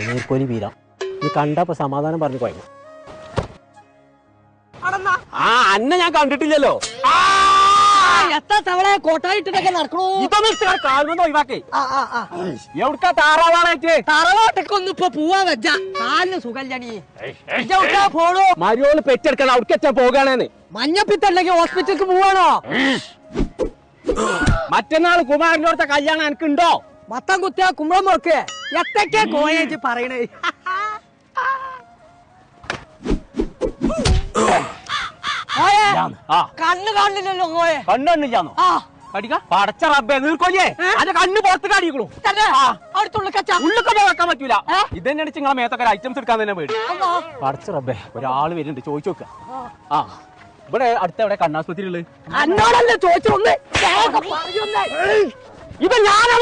നീർക്കോലി വീര നീ കണ്ടപ്പോ സമാധാനം പറഞ്ഞു പോയ അന്നെ ഞാൻ കണ്ടിട്ടില്ലല്ലോ. എത്ര തവണ കോട്ടായിട്ടൊക്കെ നടക്കണോ? ഇതൊന്നും ഒഴിവാക്കേ. എവിടുക്കാ താറാവാളേറ്റ്? തറവാട്ടൊക്കെ ഒന്ന് ഇപ്പൊ പോവാ വെച്ച കാലിന് സുഖല്ലണി. പോണോ? മരിയോള് പെറ്റെടുക്കണം. അവിടേക്ക് പോകാണേന്ന്. മഞ്ഞപ്പിത്തല്ലെങ്കിൽ ഹോസ്പിറ്റലിക്ക് പോവാണോ? മറ്റന്നാൾ കുമാരനോടത്തെ കല്യാണം എനിക്കുണ്ടോ? മത്തം കുത്തിയ കുമ്പളം നോക്ക്. എത്തൊക്കെ കോയേജ് പറയണേ. കണ്ണ് കാണില്ലല്ലോ കോയെ. കണ്ണില്ലാന്നോ? പടച്ച റബ്ബേ നീർക്കോലിയേ അന്റെ കണ്ണ് പുറത്ത് കാണിക്കണു. ഉള്ളിക്കൊന്നും വെക്കാൻ പറ്റൂല. ഇതന്നെ നിങ്ങളെ മേത്തൊക്കെ ഐറ്റംസ് എടുക്കാൻ തന്നെ പേടി. പടച്ച റബ്ബേ ഒരാള് വരുന്നുണ്ട്. ചോദിച്ചു നോക്ക. ഇവിടെ അടുത്ത എവിടെ കണ്ണാസ്പത്രി ഉള്ളത്? എന്നോടല്ലേ ചോദിച്ചൊന്ന്. ഇപ്പൊ ഞാനാണ്